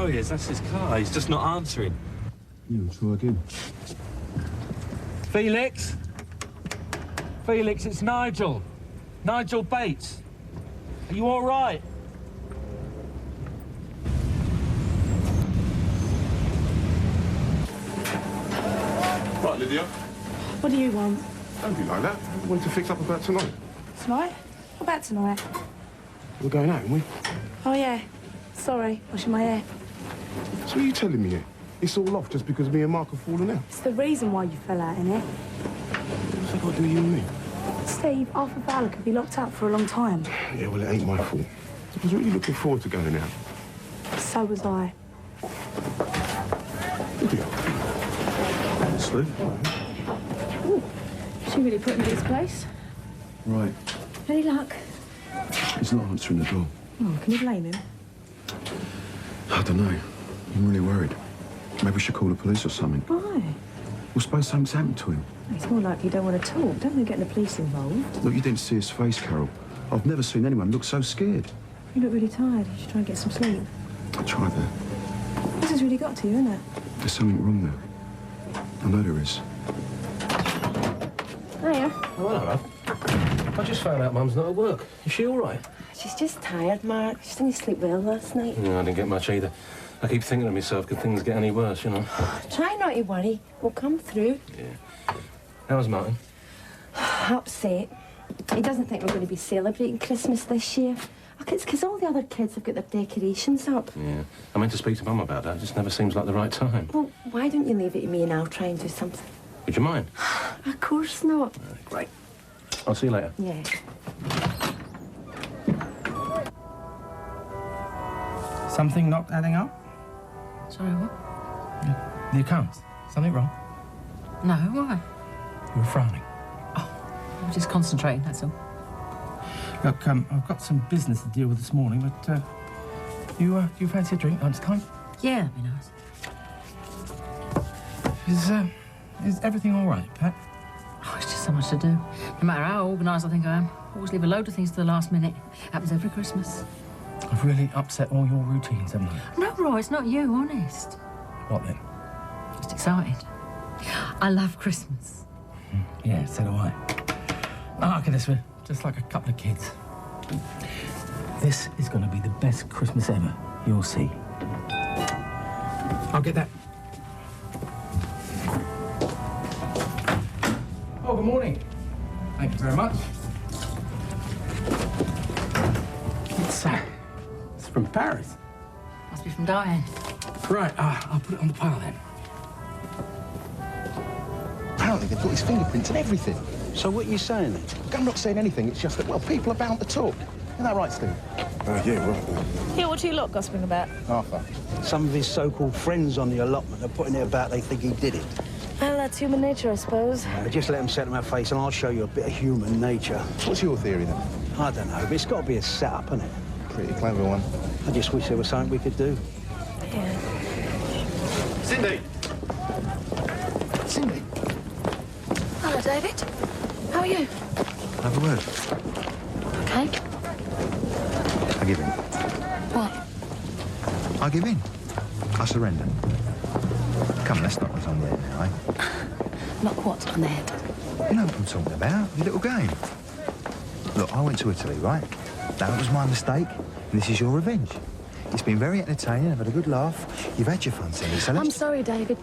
know he is. That's his car. He's just not answering. You try again. Felix? Felix, it's Nigel. Nigel Bates. Are you all right? Right, Lydia. What do you want? Don't be like that. I want to fix up about tonight. Tonight? What about tonight? We're going out, aren't we? Oh, yeah. Sorry, washing my hair. So what are you telling me here? It's all off just because me and Mark have fallen out? It's the reason why you fell out, innit? What's that got to do with you and me? Steve, Arthur Fowler could be locked up for a long time. Yeah, well, it ain't my fault. I was really looking forward to going out. So was I. Lydia. Honestly. She really put me in this place. Right. Any luck? He's not answering the door. Oh, can you blame him? I don't know. I'm really worried. Maybe we should call the police or something. Why? Well, suppose something's happened to him. It's more like you don't want to talk. Don't get the police involved. Look, you didn't see his face, Carol. I've never seen anyone look so scared. You look really tired. You should try and get some sleep. I tried that. This has really got to you, isn't it? There's something wrong there. I know there is. Hiya. Oh, hello, love. I just found out Mum's not at work. Is she all right? She's just tired, Mark. She didn't sleep well last night. No, I didn't get much either. I keep thinking to myself, could things get any worse, you know? Try not to worry. We'll come through. Yeah. How's Martin? Upset. He doesn't think we're going to be celebrating Christmas this year. Look, it's because all the other kids have got their decorations up. Yeah. I meant to speak to Mum about that. It just never seems like the right time. Well, why don't you leave it to me and I'll try and do something? Would you mind? Of course not. Great. I'll see you later. Yeah. Something not adding up? Sorry, what? The accounts. Something wrong? No, why? You were frowning. I'm just concentrating, that's all. Look, I've got some business to deal with this morning, but, you fancy a drink lunchtime? Yeah, that'd be nice. Is everything all right, Pat? Oh, it's just so much to do. No matter how organised I think I am, I always leave a load of things to the last minute. Happens every Christmas. I've really upset all your routines, haven't I? No, Roy, it's not you, honest. What then? Just excited. I love Christmas. Yeah, so do I. Oh, look at this, we're just like a couple of kids. This is going to be the best Christmas ever. You'll see. I'll get that. Oh, good morning. Thank you very much. It's from Paris. Must be from Diane. Right, I'll put it on the pile then. Apparently they've got his fingerprints and everything. So what are you saying then? I'm not saying anything, it's just that, well, people are bound to talk. Isn't that right, Steve? Yeah, right. Yeah, what are you lot gossiping about? Arthur. Some of his so-called friends on the allotment are putting it about they think he did it. Well, that's human nature, I suppose. Just let them set them our face and I'll show you a bit of human nature. What's your theory, then? I don't know, but it's got to be a setup, hasn't it? Pretty clever one. I just wish there was something we could do. Yeah. Cindy! Cindy! Hello, David. How are you? Have a word. Okay. I give in. What? I give in. I surrender. Come on, let's knock this on the head now, eh? Not what's on the head. You know what I'm talking about, your little game. Look, I went to Italy, right? That was my mistake, and this is your revenge. It's been very entertaining, I've had a good laugh. You've had your fun, Cindy, so let's... I'm sorry, David.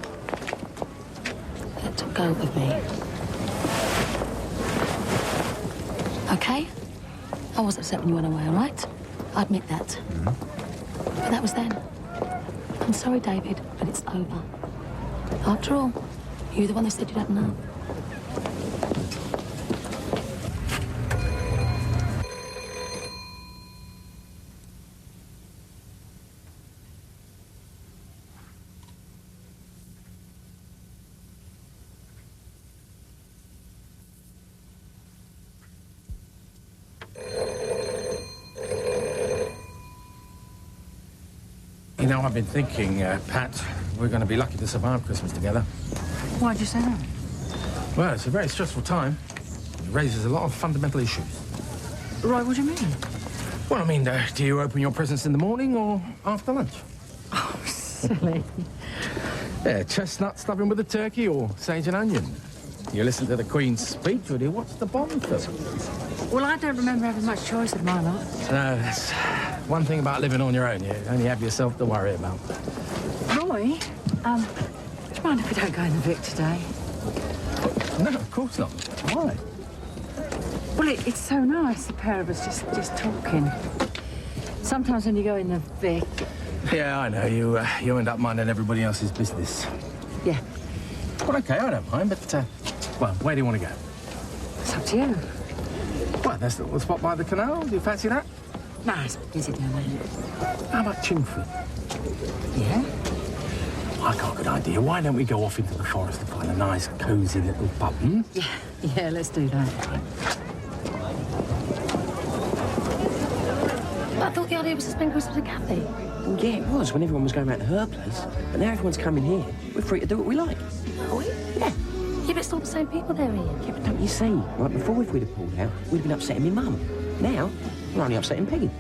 Let go of me. Okay? I was upset when you went away, all right? I admit that. Mm-hmm. But that was then. I'm sorry, David, but it's over. After all, you're the one that said you don't know. You know, I've been thinking, Pat, we're going to be lucky to survive Christmas together. Why'd you say that? Well, it's a very stressful time. It raises a lot of fundamental issues. Roy, what do you mean? Well, I mean, do you open your presents in the morning or after lunch? Oh, silly. Yeah, chestnut stuffing with a turkey or sage and onion? You listen to the Queen's speech or do you watch the Bond film? Well, I don't remember having much choice of my lot. No, that's one thing about living on your own. You only have yourself to worry about. Roy, do you mind if we don't go in the Vic today? No, of course not. Why? Well, it's so nice, the pair of us just talking. Sometimes when you go in the Vic... Yeah, I know. You end up minding everybody else's business. Yeah, Well, OK, I don't mind, but, well, where do you want to go? it's up to you. Well, there's the little spot by the canal. Do you fancy that? No, it's busy down there. How about Chingford? Yeah? I got a good idea. Why don't we go off into the forest and find a nice, cosy little pub, hmm? Yeah, let's do that. I thought the idea was to spend Christmas at a cafe. Well, yeah, it was when everyone was going round to her place. But now everyone's coming here. We're free to do what we like. Are we? Yeah. Yeah, but it's all the same people there, Ian. Yeah, but don't you see? Like before, if we'd have pulled out, we'd have been upsetting my mum. Now, we're only upsetting Peggy.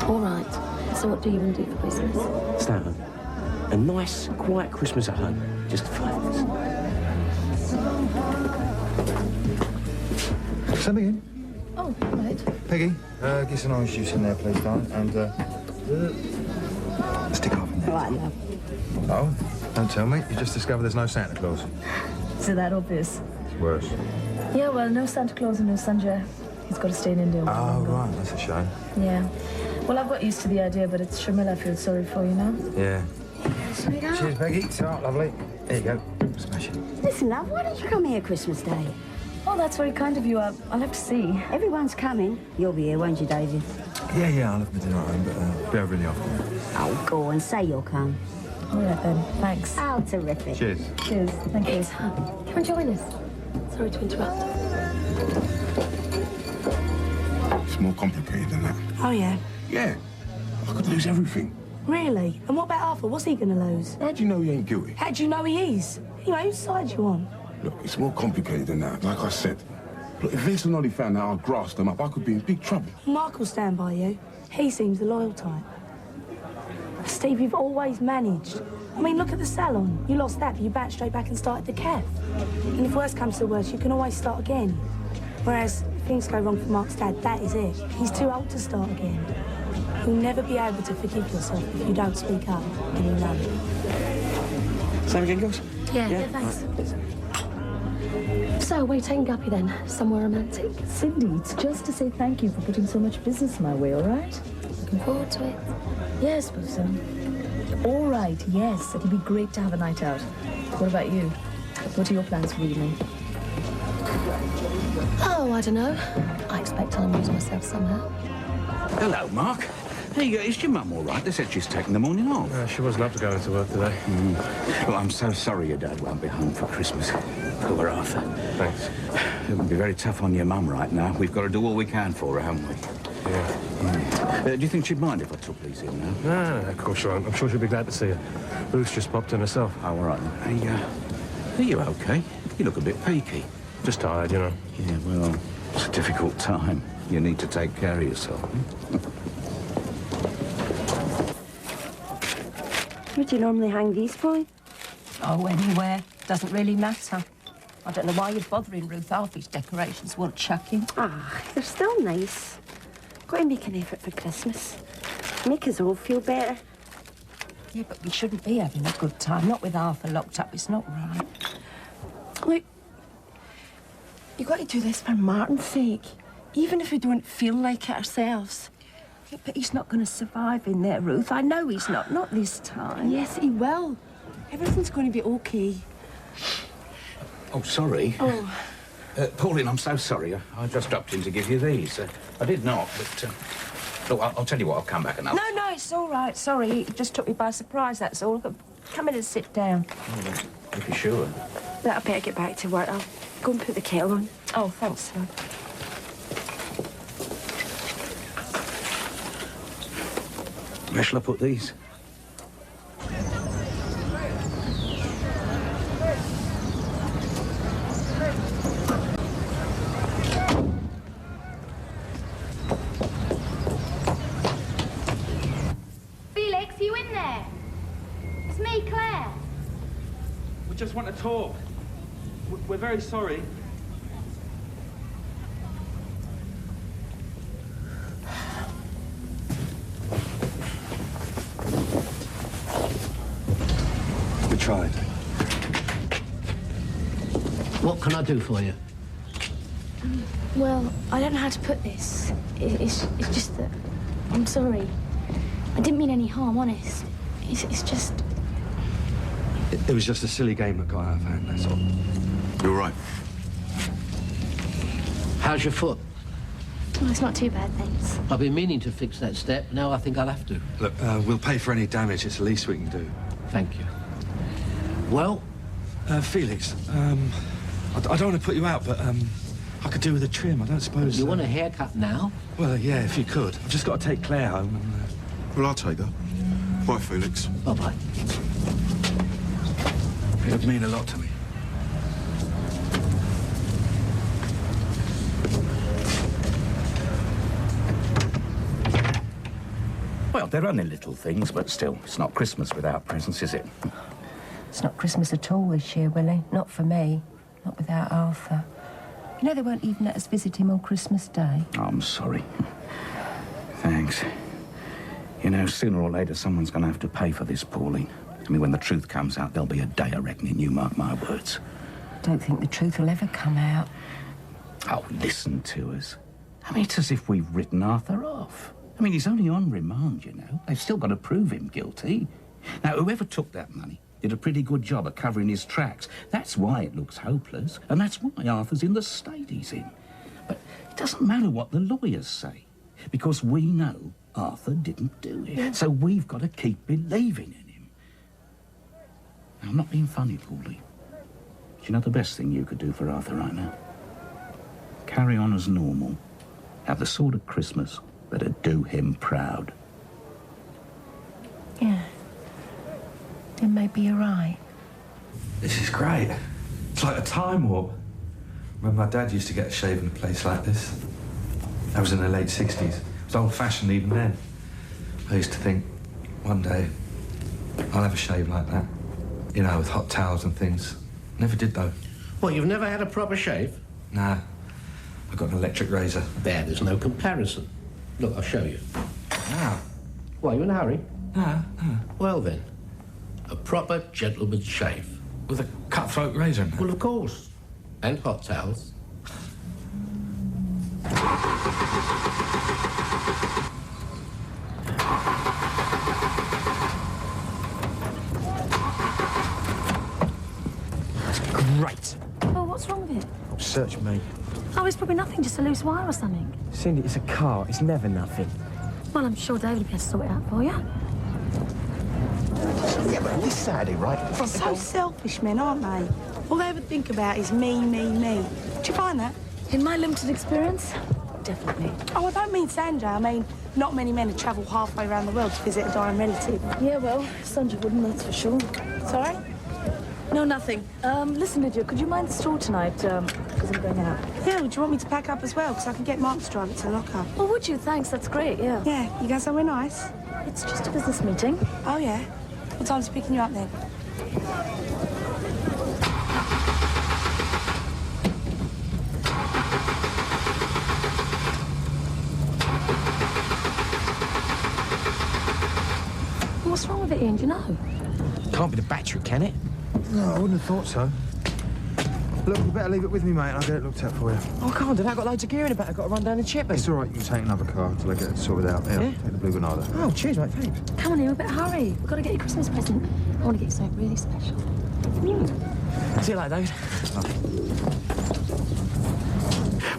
All right. So what do you want to do for Christmas? Stay at home. A nice, quiet Christmas at home. Just 5 of us. Something in. Oh, right. Peggy, get some orange juice in there, please, darling. And, stick off in there. Right, love. Oh, don't tell me. You just discovered there's no Santa Claus. Is it that obvious? It's worse. Yeah, well, no Santa Claus and no Sanjay. He's got to stay in India. Oh, right. That's a shame. Yeah. Well, I've got used to the idea, but it's Shamil I feel sorry for, you know? Yeah. Sweetheart. Cheers, Peggy. It's all right, lovely. There you go. Smash it. Listen, love, why don't you come here Christmas Day? Oh, that's very kind of you. I'll have to see. Everyone's coming. You'll be here, won't you, David? Yeah, I'll have my dinner at home, but be over in the afternoon. Oh, go on, say you'll come. All right, then. Thanks. Oh, terrific. Cheers. Cheers. Thank you. Come and join us. Sorry to interrupt. It's more complicated than that. Oh, yeah? Yeah. I could lose everything. Really? And what about Arthur? What's he going to lose? How do you know he ain't guilty? How do you know he is? Anyway, whose side you on? Look, it's more complicated than that. Like I said, look, if Vince and Ollie found out I grassed them up, I could be in big trouble. Mark will stand by you. He seems the loyal type. Steve, you've always managed. I mean, look at the salon. You lost that, but you bounced straight back and started the cafe. And if worse comes to worse, you can always start again. Whereas, if things go wrong for Mark's dad, that is it. He's too old to start again. You'll never be able to forgive yourself if you don't speak up, and you know it. Same again, girls? Yeah, thanks. So, where are you taking Guppy then? Somewhere romantic? Cindy, it's just to say thank you for putting so much business my way, all right? Looking forward to it. Yes, I suppose so. All right, yes. It'll be great to have a night out. What about you? What are your plans for the evening? Oh, I don't know. I expect I'll amuse myself somehow. Hello, Mark. There you go. Is your mum all right? They said she's taking the morning off. She wasn't up to going to work today. Well, I'm so sorry your dad won't be home for Christmas. Poor Arthur. Thanks. It would be very tough on your mum right now. We've got to do all we can for her, haven't we? Yeah. Do you think she'd mind if I took these in now? No, of course she won't. I'm sure she'll be glad to see you. Ruth's just popped in herself. Oh, all right. Hey, are you okay? You look a bit peaky. Just tired, you know. Yeah, well, it's a difficult time. You need to take care of yourself. Where do you normally hang these, boy? Oh, anywhere. Doesn't really matter. I don't know why you're bothering Ruth. Half his decorations won't chuck in. Ah, they're still nice. Got to make an effort for Christmas. Make us all feel better. Yeah, but we shouldn't be having a good time. Not with Arthur locked up. It's not right. Look, you got to do this for Martin's sake. Even if we don't feel like it ourselves. Yeah, but he's not going to survive in there, Ruth. I know he's not. Not this time. Yes, he will. Everything's going to be okay. Oh, sorry. Oh. Pauline, I'm so sorry. I just dropped in to give you these. I did not, but... Look, I'll tell you what, I'll come back and I'll... No, it's all right. Sorry, it just took me by surprise, that's all. Come in and sit down. Oh, if you're sure. But I better get back to work. I'll go and put the kettle on. Oh, thanks, love. Where shall I put these? Felix, you in there? just want to talk. We're very sorry. We tried. What can I do for you? Well, I don't know how to put this. It's just that I'm sorry. I didn't mean any harm, honest. It's just... It was just a silly game that got out of hand, that's all. You're right. How's your foot? Well, it's not too bad, thanks. I've been meaning to fix that step. Now I think I'll have to. Look, we'll pay for any damage. It's the least we can do. Thank you. Well? Felix, I don't want to put you out, but I could do with a trim. I don't suppose... You want a haircut now? Well, yeah, if you could. I've just got to take Claire home and... Well, I'll take her. Bye, Felix. Bye-bye. It would mean a lot to me. Well, they're only little things, but still, it's not Christmas without presents, is it? It's not Christmas at all this year, Willie. Not for me. Not without Arthur. You know, they won't even let us visit him on Christmas Day. Oh, I'm sorry. Thanks. You know, sooner or later, someone's going to have to pay for this, Pauline. I mean, when the truth comes out, there'll be a day of reckoning, you mark my words. Don't think the truth will ever come out. Oh, listen to us. I mean, it's as if we've written Arthur off. I mean, he's only on remand, you know. They've still got to prove him guilty. Now, whoever took that money did a pretty good job of covering his tracks. That's why it looks hopeless, and that's why Arthur's in the state he's in. But it doesn't matter what the lawyers say, because we know Arthur didn't do it. Yeah. So we've got to keep believing in him. Now, I'm not being funny, Paulie. Do you know the best thing you could do for Arthur right now? Carry on as normal. Have the sort of Christmas that'd do him proud. Yeah. Then maybe you're right. This is great. It's like a time warp. When my dad used to get a shave in a place like this. That was in the late 60s. It was old-fashioned even then. I used to think, one day, I'll have a shave like that. You know, with hot towels and things. Never did, though. What, you've never had a proper shave? Nah. I got an electric razor. There's no comparison. Look, I'll show you. Ah. Why, you in a hurry? No. Well, then. A proper gentleman's shave. With a cutthroat razor in there? Well, of course. And hot towels. Great. Oh, what's wrong with it? Search me. Oh, it's probably nothing, just a loose wire or something. Cindy, it's a car. It's never nothing. Well, I'm sure David will be able to sort it out for you. Yeah, but this Saturday, right? They're so selfish men, aren't they? All they ever think about is me, me, me. Do you find that? In my limited experience, definitely. Oh, I don't mean Sandra. I mean, not many men would travel halfway around the world to visit a dying relative. Yeah, well, Sandra wouldn't, that's for sure. Sorry? No, nothing. Listen, Lydia, could you mind the store tonight? Because I'm going out. Yeah, would you want me to pack up as well? Because I can get Mark to drive it to the locker. Oh, would you? Thanks, that's great, yeah. Yeah, you going somewhere nice? It's just a business meeting. Oh, yeah? What time's he picking you up then? What's wrong with it, Ian? Do you know? Can't be the battery, can it? No, I wouldn't have thought so. Look, you better leave it with me, mate, and I'll get it looked at for you. Oh, I can't do that. I've got loads of gear in the back. I've got to run down and chip it. It's all right, you can take another car until I get it sorted out. Yeah, take the Blue Granada. Oh, cheers, mate, thanks. Come on, Ian, we better hurry. We've got to get your Christmas present. I want to get you something really special. See you later, David.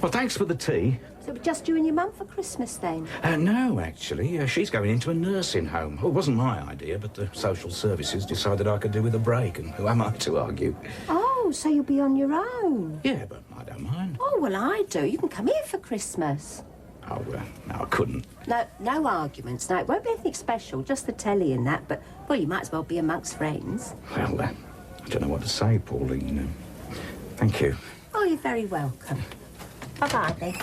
Well, thanks for the tea. So just you and your mum for Christmas, then? No, actually. She's going into a nursing home. Well, it wasn't my idea, but the social services decided I could do with a break, and who am I to argue? Oh, so you'll be on your own? Yeah, but I don't mind. Oh, well, I do. You can come here for Christmas. Oh, no, I couldn't. No arguments. No, it won't be anything special, just the telly and that, but, well, you might as well be amongst friends. Well, I don't know what to say, Pauline. Thank you. Oh, you're very welcome. Bye-bye, then.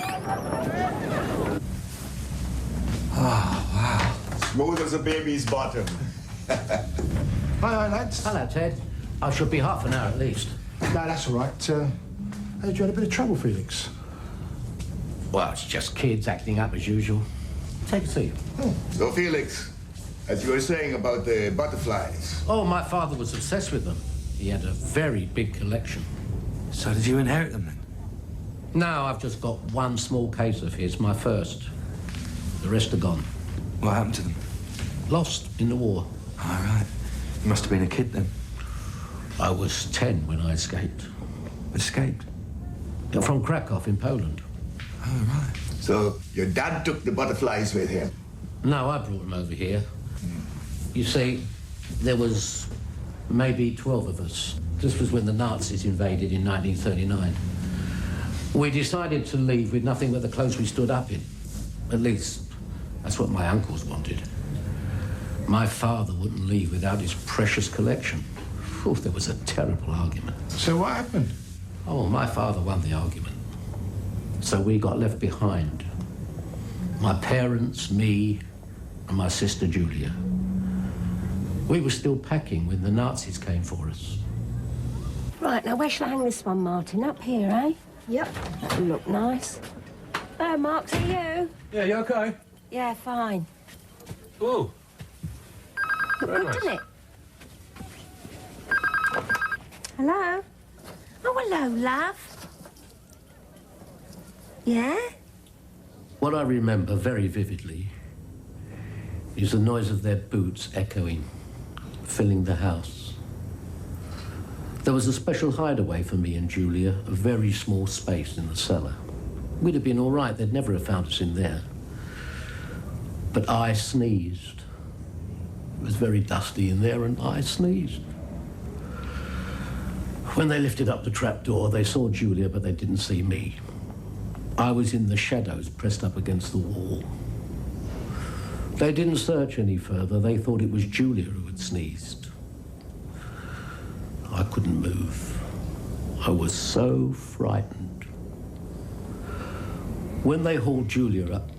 Oh, wow. Smooth as a baby's bottom. Hi, lads. Hello, Ted. I should be half an hour at least. No, that's all right. Hey, you had a bit of trouble, Felix? Well, it's just kids acting up as usual. Take a seat. So, Felix, as you were saying about the butterflies. Oh, my father was obsessed with them. He had a very big collection. So did you inherit them then? No, I've just got one small case of his, my first. The rest are gone. What happened to them? Lost in the war. All right. You must have been a kid then. I was 10 when I escaped. Escaped? From Krakow in Poland. Oh, right. So, your dad took the butterflies with him? No, I brought them over here. You see, there was maybe 12 of us. This was when the Nazis invaded in 1939. We decided to leave with nothing but the clothes we stood up in. At least, that's what my uncles wanted. My father wouldn't leave without his precious collection. Oh, there was a terrible argument. So what happened? Oh, my father won the argument. So we got left behind. My parents, me, and my sister Julia. We were still packing when the Nazis came for us. Right, now where shall I hang this one, Martin? Up here, eh? Yep. That'll look nice. Hello, Mark, are you? Yeah, you okay? Yeah, fine. Oh. Look Very good, nice. doesn't it? Hello? Oh, hello, love. Yeah? What I remember very vividly is the noise of their boots echoing, filling the house. There was a special hideaway for me and Julia, a very small space in the cellar. We'd have been all right, they'd never have found us in there. But I sneezed. It was very dusty in there and I sneezed. When they lifted up the trapdoor, they saw Julia, but they didn't see me. I was in the shadows, pressed up against the wall. They didn't search any further. They thought it was Julia who had sneezed. I couldn't move. I was so frightened. When they hauled Julia up,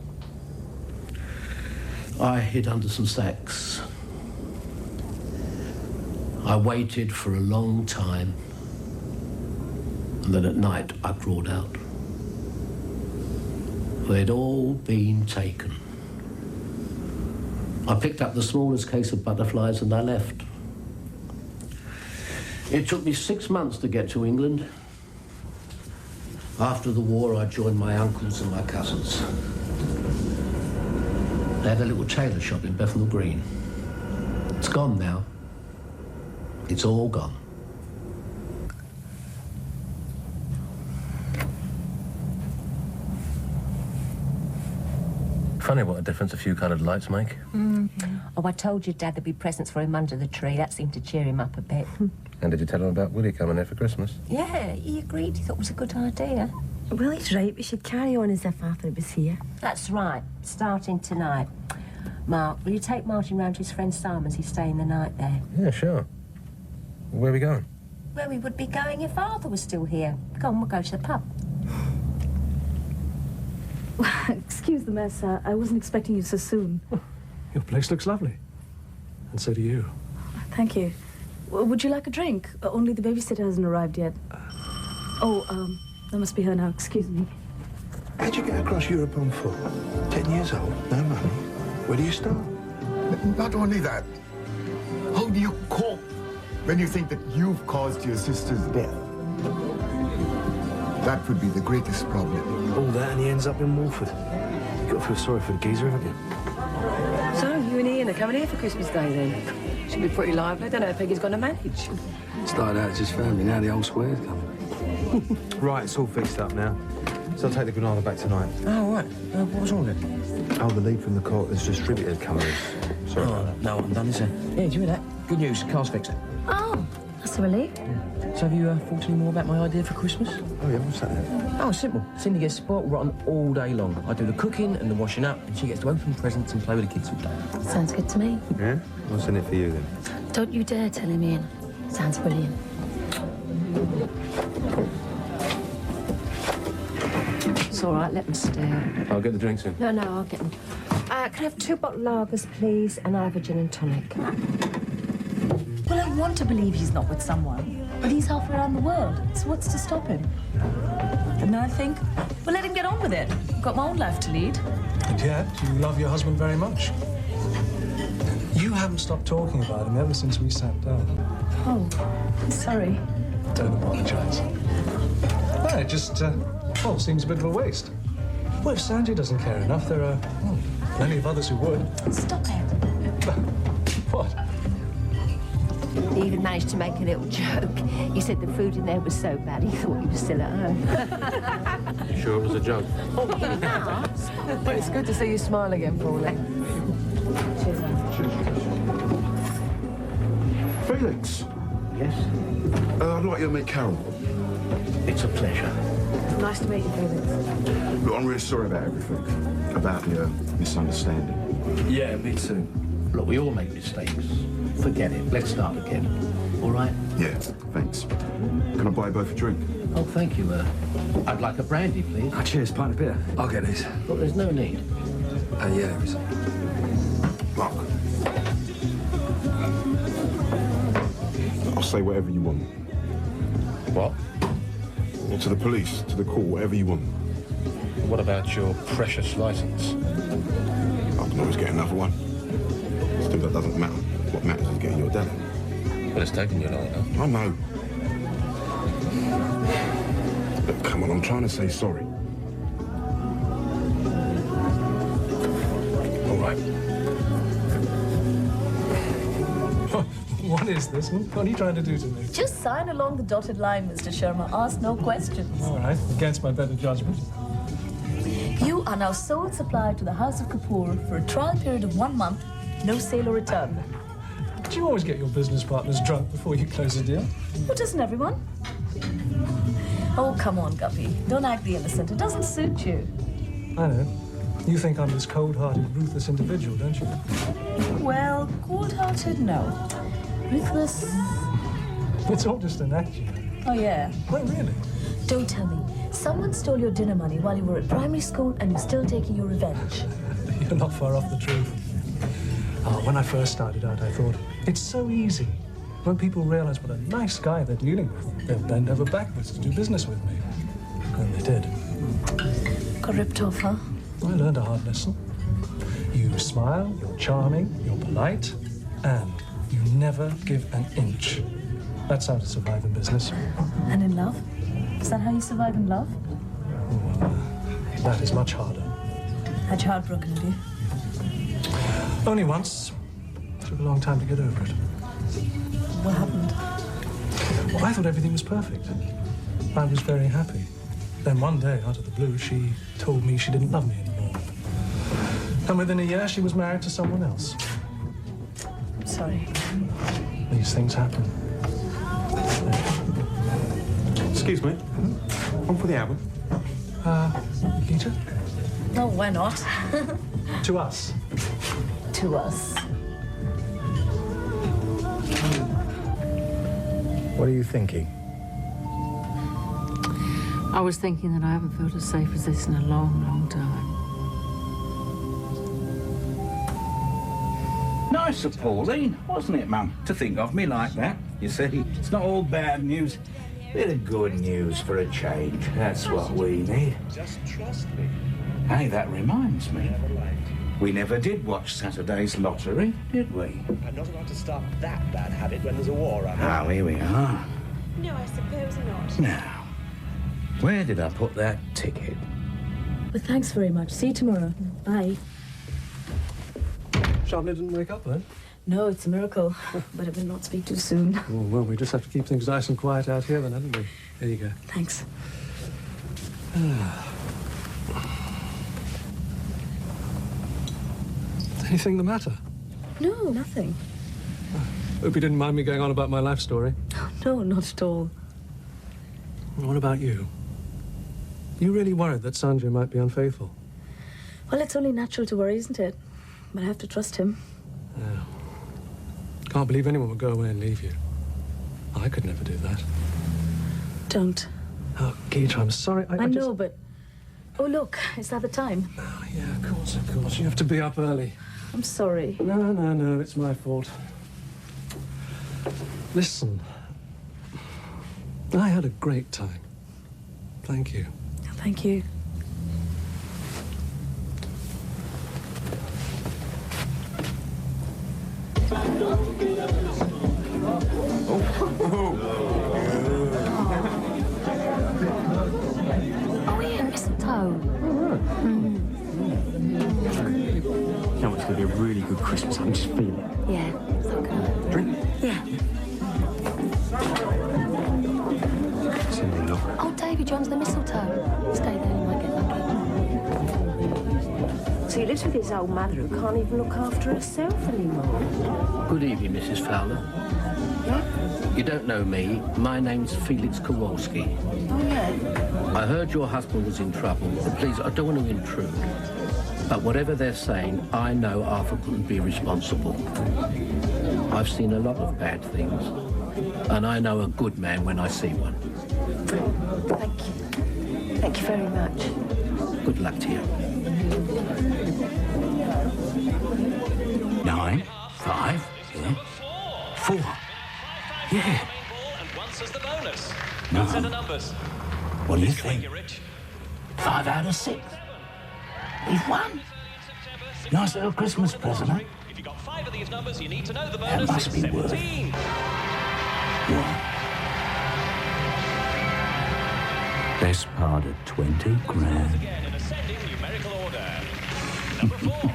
I hid under some sacks. I waited for a long time, and then at night I crawled out. They'd all been taken. I picked up the smallest case of butterflies and I left. It took me 6 months to get to England. After the war, I joined my uncles and my cousins. They had a little tailor shop in Bethnal Green. It's gone now. It's all gone. Funny what a difference a few coloured lights make. Oh, I told your dad there'd be presents for him under the tree. That seemed to cheer him up a bit. And did you tell him about Willie coming here for Christmas? Yeah, he agreed. He thought it was a good idea. Well, he's right. We should carry on as if Arthur was here. That's right. Starting tonight. Mark, will you take Martin round to his friend Simon's? He's staying the night there. Yeah, sure. Where are we going? Where we would be going if Arthur was still here. Go on, we'll go to the pub. Excuse the mess. I wasn't expecting you so soon. Your place looks lovely. And so do you. Thank you. Would you like a drink? Only the babysitter hasn't arrived yet. That must be her now. Excuse me. How'd you get across Europe on foot? 10 years old, no money. Where do you start? Not only that, how do you cope when you think that you've caused your sister's death? That would be the greatest problem. All that and he ends up in Walford. You've got to feel sorry for the geezer, haven't you? So, you and Ian are coming here for Christmas Day, then? Should be pretty lively. I don't know if Peggy's going to manage. Started out as his family, now the whole square's coming. Right, it's all fixed up now. So I'll take the Granada back tonight. Oh, right. What was wrong with it? Oh, the lead from the court has distributed colours. Sorry about that. No one done, is there? Yeah, did you hear that? Good news, car's fixed. Oh, that's a relief. So have you thought any more about my idea for Christmas? Oh, yeah, what's that then? Oh, simple. Cindy gets spoilt rotten all day long. I do the cooking and the washing up, and she gets to open presents and play with the kids all day. Sounds good to me. Yeah? What's in it for you, then? Don't you dare tell him, Ian. Sounds brilliant. It's all right, let them stare. I'll get the drinks in. No, I'll get them. Can I have 2 bottled lagers, please, and I'll have a gin and tonic. Well, Well, I want to believe he's not with someone, but he's halfway around the world, so what's to stop him? And then I think, well, let him get on with it. I've got my own life to lead. And yet, you love your husband very much. You haven't stopped talking about him ever since we sat down. Oh, I'm sorry. Don't apologise. No, it just, well, seems a bit of a waste. Well, if Sanjay doesn't care enough, there are, well, plenty of others who would. Stop it. What? He even managed to make a little joke. He said the food in there was so bad he thought he was still at home. You sure it was a joke? Well, it's good to see you smile again, Paulie. Felix. Yes? I'd like you to meet Carol. It's a pleasure. Nice to meet you, Felix. Look, I'm really sorry about everything. About the misunderstanding. Yeah, me too. Look, we all make mistakes. Forget it. Let's start again. All right? Yeah, thanks. Can I buy you both a drink? Oh, thank you. I'd like a brandy, please. Oh, cheers, pint of beer. I'll get these. Look, there's no need. Yeah, there is. Mark. I'll say whatever you want. What? Or to the police, to the court, whatever you want. What about your precious license? I can always get another one. Still, that doesn't matter. What matters is getting your dad. But it's taken you long enough. I know. Look, come on, I'm trying to say sorry. All right. What is this? What are you trying to do to me? Just sign along the dotted line, Mr. Sharma. Ask no questions. All right, against my better judgment. You are now sole supplier to the House of Kapoor for a trial period of 1 month, no sale or return. Do you always get your business partners drunk before you close a deal? Well, doesn't everyone? Oh, come on, Guppy. Don't act the innocent. It doesn't suit you. I know. You think I'm this cold-hearted, ruthless individual, don't you? Well, cold-hearted, no. Ruthless. It's all just an act, you know. Oh, yeah. Wait, really? Don't tell me. Someone stole your dinner money while you were at primary school and you're still taking your revenge. You're not far off the truth. Oh, when I first started out, I thought, it's so easy. When people realize what a nice guy they're dealing with, they'll bend over backwards to do business with me. And they did. Got ripped off, huh? I learned a hard lesson. You smile, you're charming, you're polite, and you never give an inch. That's how to survive in business. And in love? Is that how you survive in love? Well, that is much harder. Had you heartbroken, have you? Only once. Took a long time to get over it. What happened? Well, I thought everything was perfect. I was very happy. Then one day, out of the blue, she told me she didn't love me anymore. And within a year, she was married to someone else. I'm sorry. These things happen. Excuse me. On for the album. Peter? No, why not? To us. To us. What are you thinking? I was thinking that I haven't felt as safe as this in a long, long time. Nice of Pauline, wasn't it, Mum, to think of me like that? You see, it's not all bad news. Bit of good news for a change. That's what we need. Just trust me. Hey, that reminds me. We never did watch Saturday's lottery, did we? I'm not allowed to start that bad habit when there's a war on. Ah, here we are. No, I suppose not. Now, where did I put that ticket? Well, thanks very much. See you tomorrow. Bye. Sharply didn't wake up then? No, it's a miracle. But it will not speak too soon. Oh, well, we just have to keep things nice and quiet out here then, haven't we? Here you go. Thanks. Anything the matter? No, nothing. Hope you didn't mind me going on about my life story. No, not at all. What about you? You really worried that Sanjay might be unfaithful? Well, it's only natural to worry, isn't it? But I have to trust him. Yeah. Can't believe anyone would go away and leave you. I could never do that. Don't. Oh, Geeta, I'm sorry. I know, but... Oh, look, is that the time? Oh, yeah, of course, of course. You have to be up early. I'm sorry. No, it's my fault. Listen, I had a great time. Thank you. Thank you. Oh, yeah, mistletoe. You know, it's going to be a really good Christmas. I can just feel it. Yeah, so can I. Drink? Yeah. Cindy, look. Oh, Davy John's the mistletoe. Stay there, you might get lucky. So he lives with his old mother who can't even look after herself anymore. Good evening, Mrs. Fowler. Yeah? You don't know me. My name's Felix Kowalski. Oh, yeah? I heard your husband was in trouble. Please, I don't want to intrude. But whatever they're saying, I know Arthur couldn't be responsible. I've seen a lot of bad things. And I know a good man when I see one. Thank you. Thank you very much. Good luck to you. 9, 5, yeah. 4. Yeah. And once as the bonus. No. Good set of numbers. What do you think? You're rich. 5 out of 6. We've won. Nice little Christmas present, huh? If you got 5 of these numbers, you need to know the That bonus. must It's be worth 17. Best part of 20 grand. Again in ascending numerical order. Number 4.